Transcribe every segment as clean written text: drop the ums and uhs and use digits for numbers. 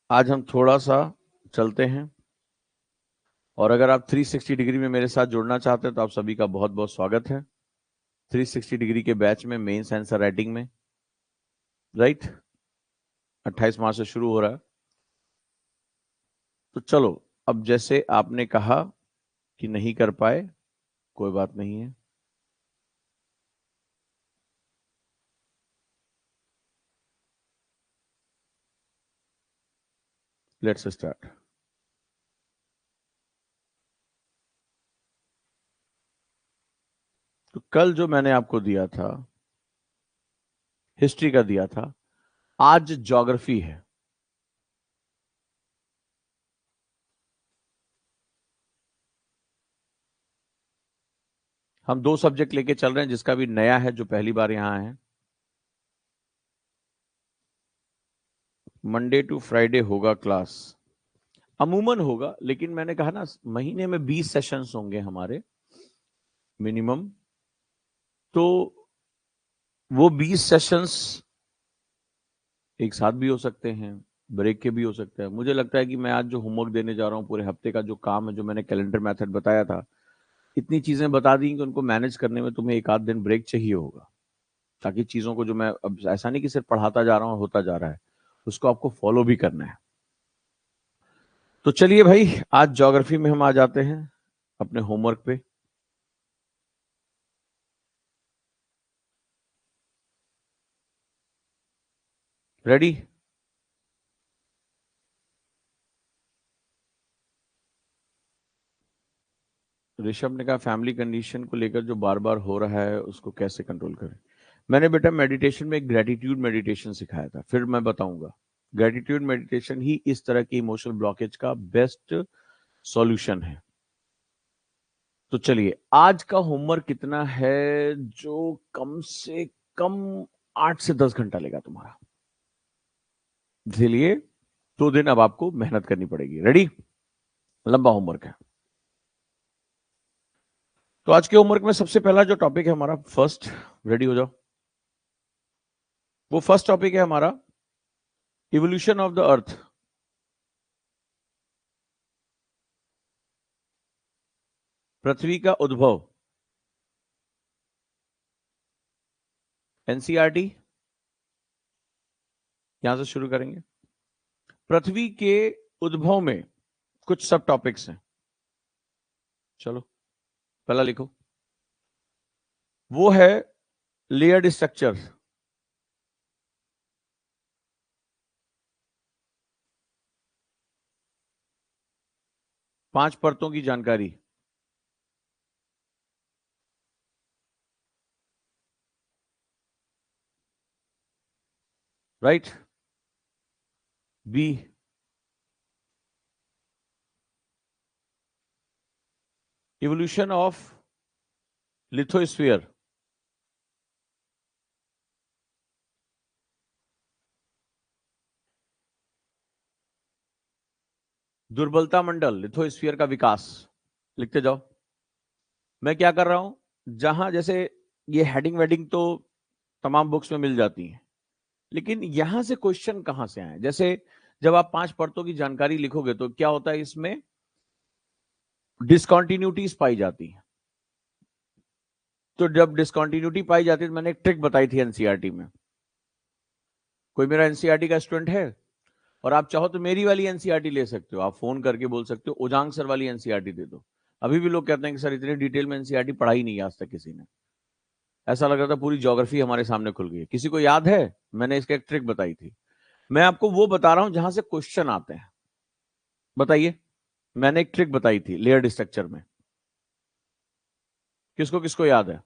आज हम थोड़ा सा चलते हैं, और अगर आप 360 डिग्री में मेरे साथ जुड़ना चाहते हैं तो आप सभी का बहुत बहुत स्वागत है 360 डिग्री के बैच में, मेंस आंसर राइटिंग में। राइट, 28 मार्च से शुरू हो रहा है। तो चलो, अब जैसे आपने कहा कि नहीं कर पाए, कोई बात नहीं है। Let's start. तो कल जो मैंने आपको दिया था, हिस्ट्री का दिया था, आज ज्योग्राफी है। हम दो सब्जेक्ट लेके चल रहे हैं, जिसका भी नया है, जो पहली बार यहां है। मंडे टू फ्राइडे होगा क्लास, अमूमन होगा, लेकिन मैंने कहा ना, महीने में 20 सेशंस होंगे हमारे मिनिमम। तो वो 20 सेशंस एक साथ भी हो सकते हैं, ब्रेक के भी हो सकते हैं। मुझे लगता है कि मैं आज जो होमवर्क देने जा रहा हूँ, पूरे हफ्ते का जो काम है, जो मैंने कैलेंडर मेथड बताया था, इतनी चीजें बता दी कि उनको मैनेज करने में तुम्हें एक आध दिन ब्रेक चाहिए होगा, ताकि चीजों को, जो मैं अब ऐसा नहीं कि सिर्फ पढ़ाता जा रहा हूँ और होता जा रहा है, उसको आपको फॉलो भी करना है। तो चलिए भाई, आज ज्योग्राफी में हम आ जाते हैं अपने होमवर्क पे। रेडी? ऋषभ ने कहा फैमिली कंडीशन को लेकर जो बार बार हो रहा है उसको कैसे कंट्रोल करें। मैंने बेटा मेडिटेशन में ग्रेटिट्यूड मेडिटेशन सिखाया था, फिर मैं बताऊंगा। ग्रेटिट्यूड मेडिटेशन ही इस तरह की इमोशनल ब्लॉकेज का बेस्ट सॉल्यूशन है। तो चलिए, आज का होमवर्क कितना है, जो कम से कम 8 से 10 घंटा लेगा तुम्हारा। इसलिए 2 दिन अब आपको मेहनत करनी पड़ेगी। रेडी? लंबा होमवर्क है। तो आज के होमवर्क में सबसे पहला जो टॉपिक है हमारा, फर्स्ट, रेडी हो जाओ। वो फर्स्ट टॉपिक है हमारा, इवोल्यूशन ऑफ द अर्थ। पृथ्वी का उद्भव। एनसीईआरटी, यहां से शुरू करेंगे। पृथ्वी के उद्भव में कुछ सब टॉपिक्स हैं। चलो, पहला लिखो, वो है लेयर्ड स्ट्रक्चर। पांच परतों की जानकारी। Right? B, evolution of lithosphere. दुर्बलता मंडल, लिथोस्फीयर का विकास। लिखते जाओ। मैं क्या कर रहा हूं, जहां जैसे ये हेडिंग वेडिंग तो तमाम बुक्स में मिल जाती है, लेकिन यहां से क्वेश्चन कहां से आए। जैसे जब आप पांच परतों की जानकारी लिखोगे तो क्या होता है, इसमें डिसकंटिन्यूटीज पाई जाती है। तो जब डिसकंटिन्यूटी पाई जाती है, तो मैंने एक ट्रिक बताई थी एनसीईआरटी में। कोई मेरा एनसीईआरटी का स्टूडेंट है, और आप चाहो तो मेरी वाली एनसीईआरटी ले सकते हो, आप फोन करके बोल सकते हो उजांग सर वाली एनसीईआरटी दे दो। अभी भी लोग कहते हैं कि सर इतनी डिटेल में एनसीईआरटी पढ़ाई नहीं आज तक किसी ने। ऐसा लग रहा था पूरी ज्योग्राफी हमारे सामने खुल गई है। किसी को याद है? मैंने इसका एक ट्रिक बताई थी। मैं आपको वो बता रहा हूं जहां से क्वेश्चन आते हैं। बताइए। मैंने एक ट्रिक बताई थी लेयर्ड स्ट्रक्चर में, किसको किसको याद है?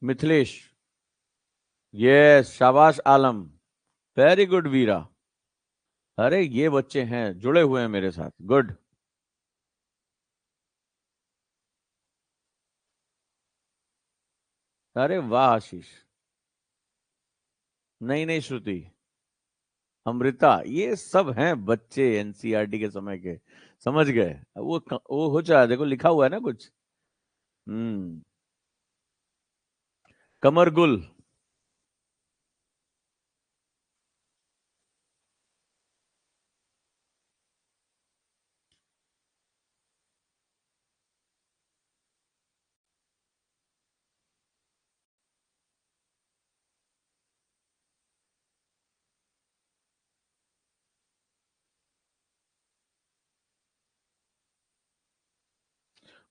मिथिलेश, यस, शाबाश आलम, वेरी गुड वीरा। अरे ये बच्चे हैं, जुड़े हुए हैं मेरे साथ, गुड। अरे वाह आशीष। नहीं नहीं श्रुति, अमृता, ये सब हैं बच्चे एनसीईआरटी के समय के। समझ गए? वो हो जाए, देखो लिखा हुआ है ना कुछ। हम्म। कमर गुल,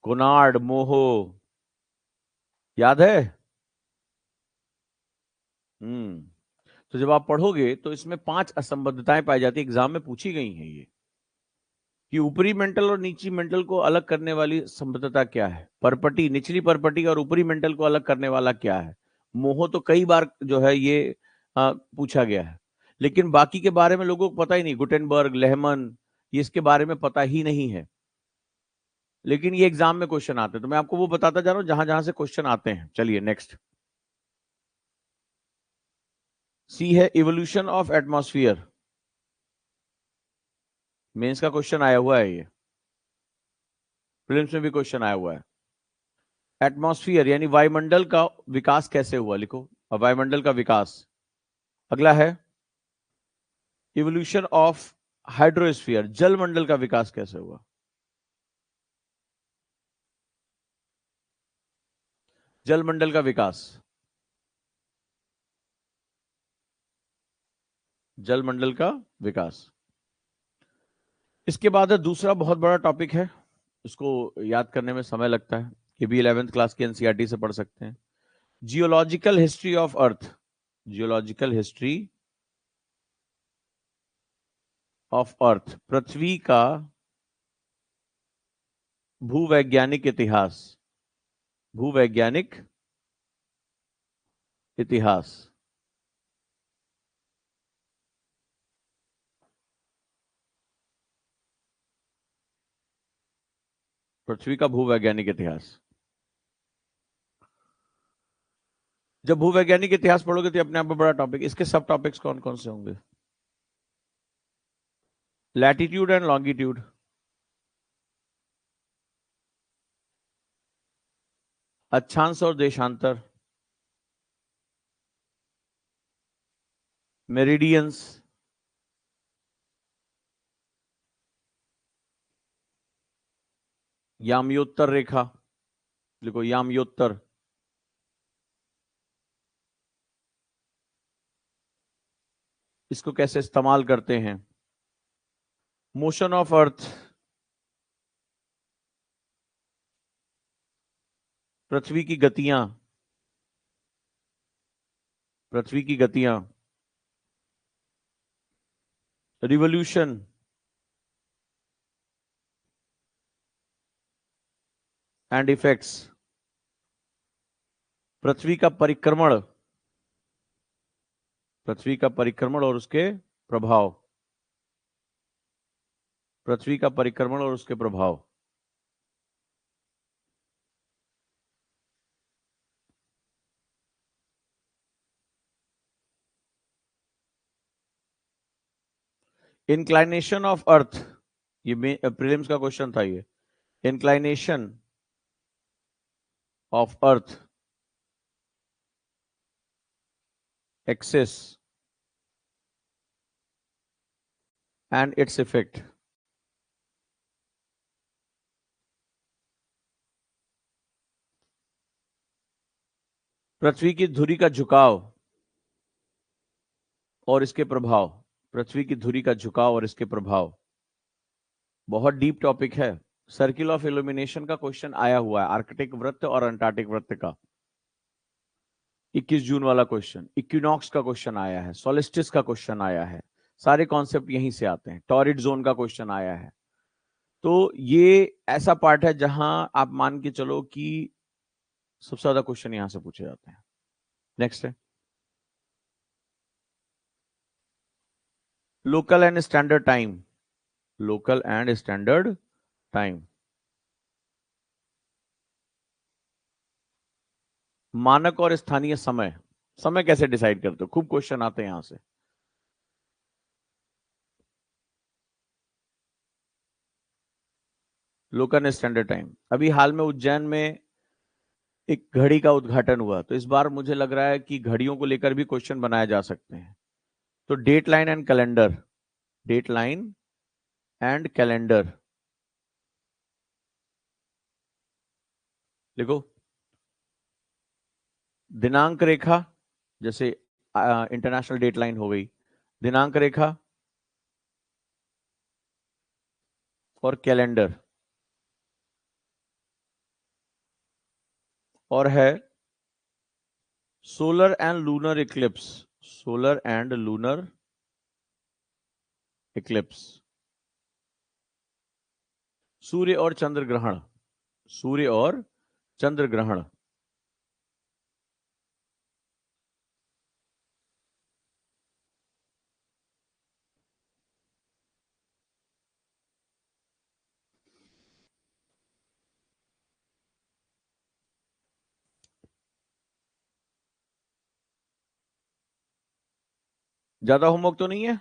कोनार्ड, मोहो, याद है? तो जब आप पढ़ोगे तो इसमें 5 असंबद्धताएं पाई जाती है, एग्जाम में पूछी गई हैं ये, कि ऊपरी मेंटल और निचली मेंटल को अलग करने वाली संबद्धता क्या है, परपटी, निचली परपटी और ऊपरी मेंटल को अलग करने वाला क्या है। मोह तो कई बार जो है ये पूछा गया है, लेकिन बाकी के बारे में लोगों को पता ही नहीं, गुटेनबर्ग, लेहमन, ये इसके बारे में पता ही नहीं है, लेकिन ये एग्जाम में क्वेश्चन आते हैं, तो मैं आपको वो बताता जा रहा हूं जहां जहां से क्वेश्चन आते हैं। चलिए नेक्स्ट, सी है इवोल्यूशन ऑफ एटमॉस्फेयर। मेंस का क्वेश्चन आया हुआ है, ये प्रीलिम्स में भी क्वेश्चन आया हुआ है। एटमॉस्फेयर यानी वायुमंडल का विकास कैसे हुआ, लिखो, वायुमंडल का विकास। अगला है इवोल्यूशन ऑफ हाइड्रोस्फीयर, जलमंडल का विकास कैसे हुआ। जलमंडल का विकास, जलमंडल का विकास। इसके बाद दूसरा बहुत बड़ा टॉपिक है, इसको याद करने में समय लगता है, ये भी 11th क्लास के एनसीईआरटी से पढ़ सकते हैं। Geological history of earth, geological history of earth, पृथ्वी का भूवैज्ञानिक इतिहास, भूवैज्ञानिक इतिहास। पृथ्वी का भूवैज्ञानिक इतिहास। जब भूवैज्ञानिक इतिहास पढ़ोगे तो अपने आप में बड़ा टॉपिक, इसके सब टॉपिक्स कौन कौन से होंगे। लैटिट्यूड एंड लॉन्गिट्यूड, अक्षांश और देशांतर, मेरिडियंस, याम्योत्तर रेखा, देखो याम्योत्तर, इसको कैसे इस्तेमाल करते हैं। मोशन ऑफ अर्थ, पृथ्वी की गतियां, पृथ्वी की गतियां। रिवोल्यूशन एंड इफेक्ट्स, पृथ्वी का परिक्रमण, पृथ्वी का परिक्रमण और उसके प्रभाव, पृथ्वी का परिक्रमण और उसके प्रभाव। इंक्लाइनेशन ऑफ अर्थ, ये प्रीलिम्स का क्वेश्चन था ये, inclination of earth axis and its effect. पृथ्वी की धुरी का झुकाव और इसके प्रभाव, पृथ्वी की धुरी का झुकाव और इसके प्रभाव, बहुत डीप टॉपिक है। सर्किल ऑफ इल्यूमिनेशन का क्वेश्चन आया हुआ है, आर्कटिक वृत्त और अंटार्कटिक वृत्त का, 21 जून वाला क्वेश्चन। इक्विनॉक्स का क्वेश्चन आया है, सोलिस्टिस का क्वेश्चन आया है, सारे कॉन्सेप्ट यहीं से आते हैं। टॉरिड जोन का क्वेश्चन आया है। तो ये ऐसा पार्ट है जहां आप मान के चलो कि सबसे ज्यादा क्वेश्चन यहां से पूछे जाते हैं। नेक्स्ट है local and standard time, local and standard time. मानक और स्थानीय समय, समय कैसे डिसाइड करते हो, खूब क्वेश्चन आते हैं यहां से। लोकल एंड स्टैंडर्ड टाइम, अभी हाल में उज्जैन में एक घड़ी का उद्घाटन हुआ, तो इस बार मुझे लग रहा है कि घड़ियों को लेकर भी क्वेश्चन बनाए जा सकते हैं। तो date line and calendar, date line and calendar, देखो दिनांक रेखा, जैसे इंटरनेशनल डेट लाइन हो गई, दिनांक रेखा और कैलेंडर। और है solar and lunar eclipse, solar and lunar eclipse, सूर्य और चंद्र ग्रहण, सूर्य और चंद्र ग्रहण। ज्यादा होमवर्क तो नहीं है,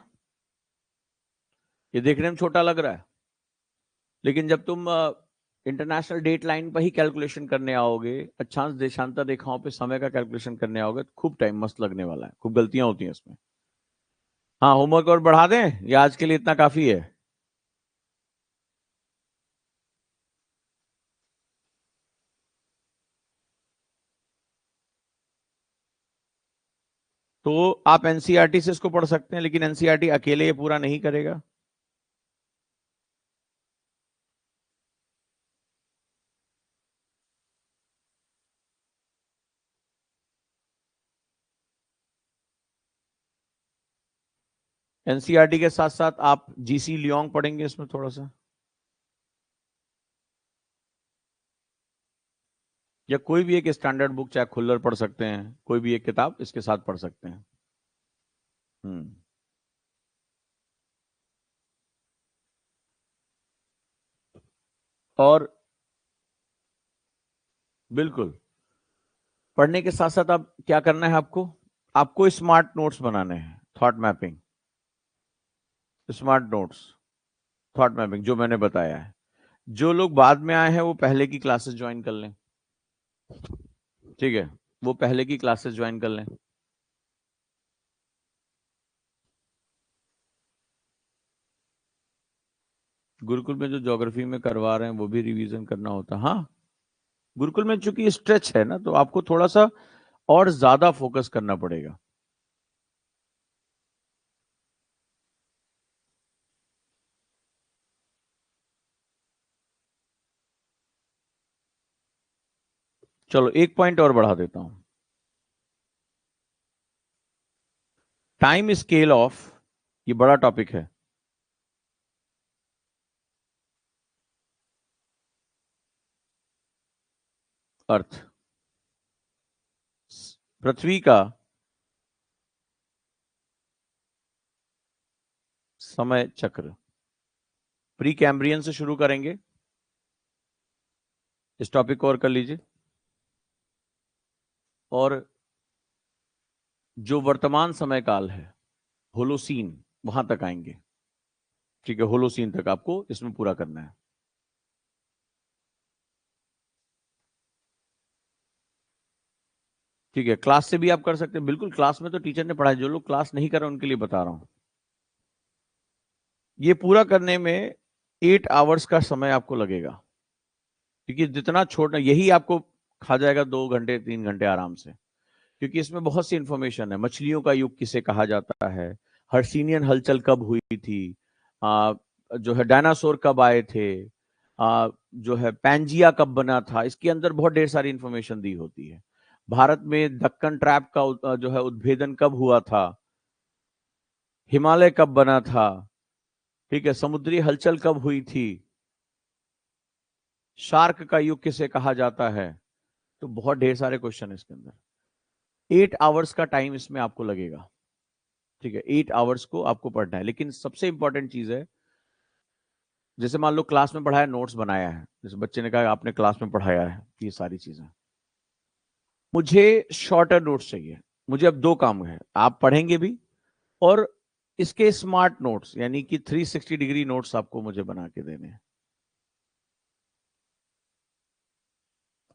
ये देखने में छोटा लग रहा है, लेकिन जब तुम इंटरनेशनल डेट लाइन पर ही कैलकुलेशन करने आओगे, अक्षांश देशांतर रेखाओं पे समय का कैलकुलेशन करने आओगे, तो खूब टाइम मस्त लगने वाला है, खूब गलतियां होती हैं इसमें। हाँ, होमवर्क और बढ़ा दें या आज के लिए इतना काफी है? तो आप एनसीईआरटी से इसको पढ़ सकते हैं, लेकिन एनसीईआरटी अकेले ये पूरा नहीं करेगा। एनसीईआरटी के साथ साथ आप जीसी लियोंग पढ़ेंगे इसमें थोड़ा सा, या कोई भी एक स्टैंडर्ड बुक, चाहे खुल्लर पढ़ सकते हैं, कोई भी एक किताब इसके साथ पढ़ सकते हैं। हम्म। और बिल्कुल, पढ़ने के साथ साथ आप क्या करना है, आपको आपको स्मार्ट नोट्स बनाने हैं, thought mapping, smart notes, thought mapping जो मैंने बताया है। जो लोग बाद में आए हैं वो पहले की क्लासेस ज्वाइन कर लें, ठीक है, वो पहले की क्लासेस ज्वाइन कर लें। गुरुकुल में जो ज्योग्राफी में करवा रहे हैं वो भी रिवीजन करना होता है। हाँ, गुरुकुल में चूंकि स्ट्रेच है ना, तो आपको थोड़ा सा और ज्यादा फोकस करना पड़ेगा। चलो एक पॉइंट और बढ़ा देता हूं, टाइम स्केल ऑफ, ये बड़ा टॉपिक है, अर्थ, पृथ्वी का समय चक्र। प्री कैम्ब्रियन से शुरू करेंगे, इस टॉपिक को और कर लीजिए, और जो वर्तमान समय काल है, होलोसीन, वहां तक आएंगे। ठीक है, होलोसीन तक आपको इसमें पूरा करना है। ठीक है, क्लास से भी आप कर सकते हैं, बिल्कुल क्लास में तो टीचर ने पढ़ाया, जो लोग क्लास नहीं कर रहे उनके लिए बता रहा हूं। ये पूरा करने में 8 आवर्स का समय आपको लगेगा, क्योंकि जितना छोटा, यही आपको खा जाएगा 2 घंटे 3 घंटे आराम से, क्योंकि इसमें बहुत सी इंफॉर्मेशन है। मछलियों का युग किसे कहा जाता है, हर्षिनियन हलचल कब हुई थी, आ, जो है डायनासोर कब आए थे, जो है पैंजिया कब बना था, इसके अंदर बहुत ढेर सारी इंफॉर्मेशन दी होती है। भारत में दक्कन ट्रैप का जो है उद्भेदन कब हुआ था, हिमालय कब बना था, ठीक है, समुद्री हलचल कब हुई थी, शार्क का युग किसे कहा जाता है। तो बहुत ढेर सारे क्वेश्चन है इसके अंदर। 8 आवर्स का टाइम इसमें आपको लगेगा, ठीक है, 8 आवर्स को आपको पढ़ना है। लेकिन सबसे इंपॉर्टेंट चीज है, जैसे मान लो क्लास में पढ़ाया, नोट्स बनाया है, जैसे बच्चे ने कहा आपने क्लास में पढ़ाया है ये सारी चीजें, मुझे शॉर्टर नोट्स चाहिए। मुझे अब दो काम है, आप पढ़ेंगे भी, और इसके स्मार्ट नोट्स, यानी कि 360 डिग्री नोट्स आपको मुझे बना के देने हैं।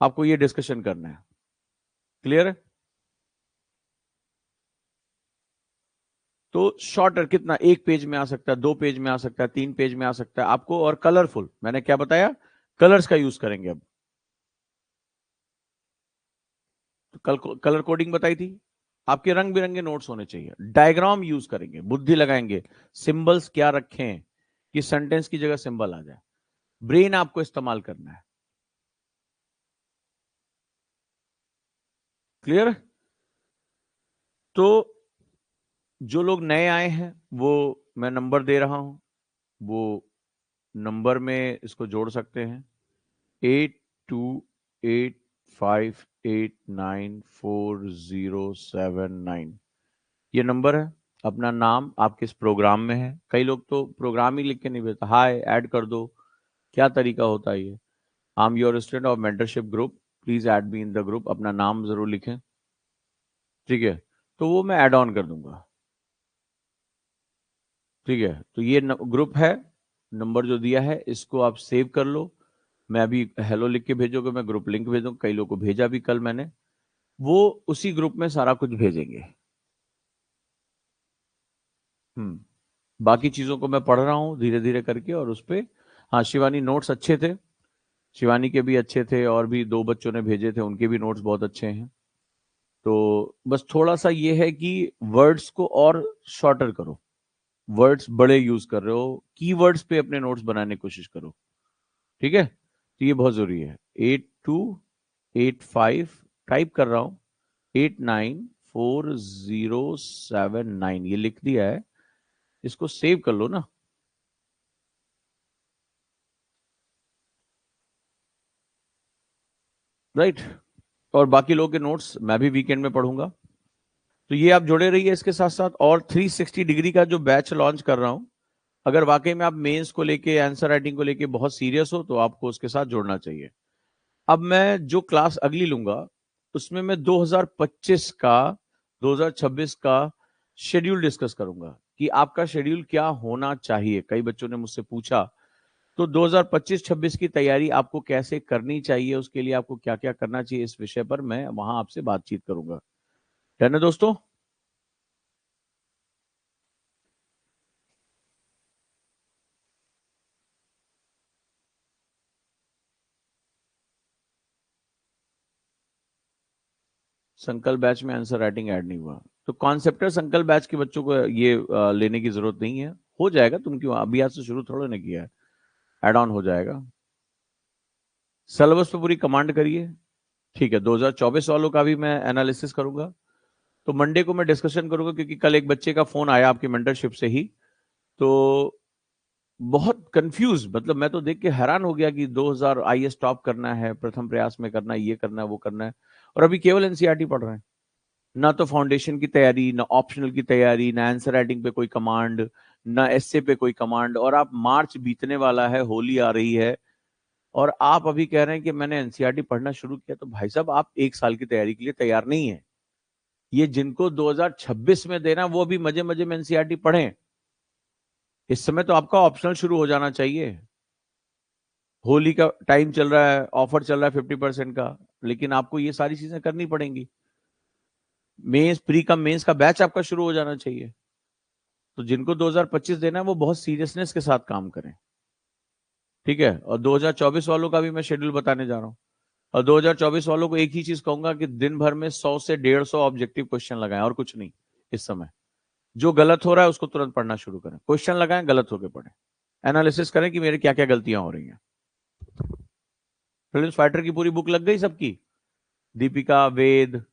आपको ये डिस्कशन करना है, क्लियर है? तो शॉर्टर कितना, 1 पेज में आ सकता है, 2 पेज में आ सकता है, 3 पेज में आ सकता है आपको, और कलरफुल, मैंने क्या बताया, कलर्स का यूज करेंगे अब। तो कल कलर कोडिंग बताई थी, आपके रंग बिरंगे नोट्स होने चाहिए। डायग्राम यूज करेंगे, बुद्धि लगाएंगे, सिंबल्स क्या रखें कि सेंटेंस की जगह सिंबल आ जाए। ब्रेन आपको इस्तेमाल करना है। क्लियर? तो जो लोग नए आए हैं वो मैं नंबर दे रहा हूं, वो नंबर में इसको जोड़ सकते हैं 8285894079। ये नंबर है। अपना नाम, आप किस प्रोग्राम में है, कई लोग तो प्रोग्राम ही लिख के नहीं भेजता, हाय ऐड कर दो, क्या तरीका होता है ये। I am your student of mentorship group, please add me in the group, अपना नाम जरूर लिखें, ठीक है? तो वो मैं ऐड ऑन कर दूंगा, ठीक है? तो ये ग्रुप है, नंबर जो दिया है इसको आप सेव कर लो। मैं अभी हेलो लिख के भेजोगे, मैं ग्रुप लिंक भेजूंगा, कई लोगों को भेजा भी कल मैंने, वो उसी ग्रुप में सारा कुछ भेजेंगे। बाकी चीजों को मैं पढ़ रहा हूँ धीरे धीरे करके, और उस पे हाँ, शिवानी नोट्स अच्छे थे, शिवानी के भी अच्छे थे, और भी दो बच्चों ने भेजे थे उनके भी नोट्स बहुत अच्छे हैं। तो बस थोड़ा सा ये है कि वर्ड्स को और शॉर्टर करो, वर्ड्स बड़े यूज कर रहे हो, कीवर्ड्स पे अपने नोट्स बनाने की कोशिश करो, ठीक है? तो ये बहुत जरूरी है। 8285 टाइप कर रहा हूं, 894079 ये लिख दिया है, इसको सेव कर लो ना। राइट? और बाकी लोगों के नोट्स मैं भी वीकेंड में पढ़ूंगा, तो ये आप जुड़े रहिए इसके साथ साथ। और 360 डिग्री का जो बैच लॉन्च कर रहा हूं, अगर वाकई में आप मेंस को लेके, आंसर राइटिंग को लेके बहुत सीरियस हो तो आपको उसके साथ जुड़ना चाहिए। अब मैं जो क्लास अगली लूंगा उसमें मैं 2025 का, 2026 का शेड्यूल डिस्कस करूंगा कि आपका शेड्यूल क्या होना चाहिए। कई बच्चों ने मुझसे पूछा, तो 2025-26 की तैयारी आपको कैसे करनी चाहिए, उसके लिए आपको क्या क्या करना चाहिए, इस विषय पर मैं वहां आपसे बातचीत करूंगा। डन है दोस्तों? संकल्प बैच में आंसर राइटिंग ऐड नहीं हुआ, तो कॉन्सेप्टर संकल्प बैच के बच्चों को ये लेने की जरूरत नहीं है, हो जाएगा। तुम क्यों अभी आज से शुरू थोड़ा ना किया है, एड ऑन हो जाएगा। सिलेबस पे पूरी कमांड करिए, ठीक है? 2024 वालों का भी मैं एनालिसिस करूंगा, तो मंडे को मैं डिस्कशन करूंगा, क्योंकि कल एक बच्चे का फोन आया आपकी मेंटरशिप से ही, तो बहुत कंफ्यूज, मतलब मैं तो देख के हैरान हो गया कि 2000 आईएएस टॉप करना है, प्रथम प्रयास में करना है, ये करना है, वो करना है, और अभी केवल एनसीईआरटी पढ़ रहे हैं। ना तो फाउंडेशन की तैयारी, ना ऑप्शनल की तैयारी, ना आंसर राइटिंग पे कोई कमांड, ना एसए पे कोई कमांड, और आप मार्च बीतने वाला है, होली आ रही है, और आप अभी कह रहे हैं कि मैंने एनसीईआरटी पढ़ना शुरू किया। तो भाई साहब, आप एक साल की तैयारी के लिए तैयार नहीं है। ये जिनको 2026 में देना, वो अभी मजे मजे में एनसीईआरटी पढ़ें। इस समय तो आपका ऑप्शनल शुरू हो जाना चाहिए। होली का टाइम चल रहा है, ऑफर चल रहा है 50% का, लेकिन आपको ये सारी चीजें करनी पड़ेंगी। मेंस, प्री का मेंस का बैच आपका शुरू हो जाना चाहिए। तो जिनको 2025 देना है वो बहुत सीरियसनेस के साथ काम करें, ठीक है? और 2024 वालों का भी मैं शेड्यूल बताने जा रहा हूं। और 2024 वालों को एक ही चीज कहूंगा कि दिन भर में 100 से 150 ऑब्जेक्टिव क्वेश्चन लगाएं, और कुछ नहीं। इस समय जो गलत हो रहा है उसको तुरंत पढ़ना शुरू करें, क्वेश्चन लगाएं, गलत होके पढ़ें, एनालिसिस करें कि मेरे क्या क्या गलतियां हो रही हैं। फिल्म फाइटर की पूरी बुक लग गई सबकी? दीपिका, वेद?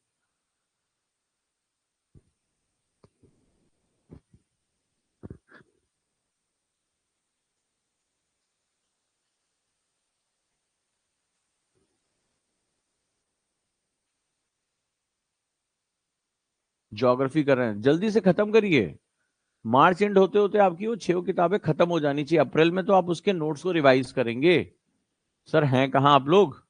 ज्योग्राफी कर रहे हैं, जल्दी से खत्म करिए। मार्च एंड होते होते आपकी वो 6 किताबें खत्म हो जानी चाहिए। अप्रैल में तो आप उसके नोट्स को रिवाइज करेंगे। सर हैं कहाँ आप लोग?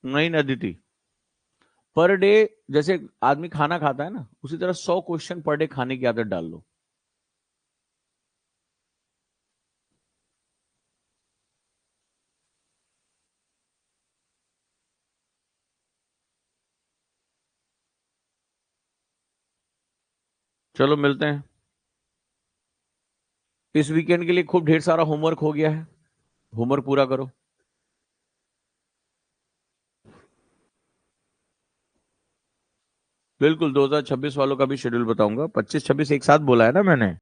नहीं ना अदिति, पर डे, जैसे आदमी खाना खाता है ना, उसी तरह 100 क्वेश्चन पर डे खाने की आदत डाल लो। चलो मिलते हैं। इस वीकेंड के लिए खूब ढेर सारा होमवर्क हो गया है, होमवर्क पूरा करो। बिल्कुल 2026 वालों का भी शेड्यूल बताऊंगा, 25-26 एक साथ बोला है ना मैंने।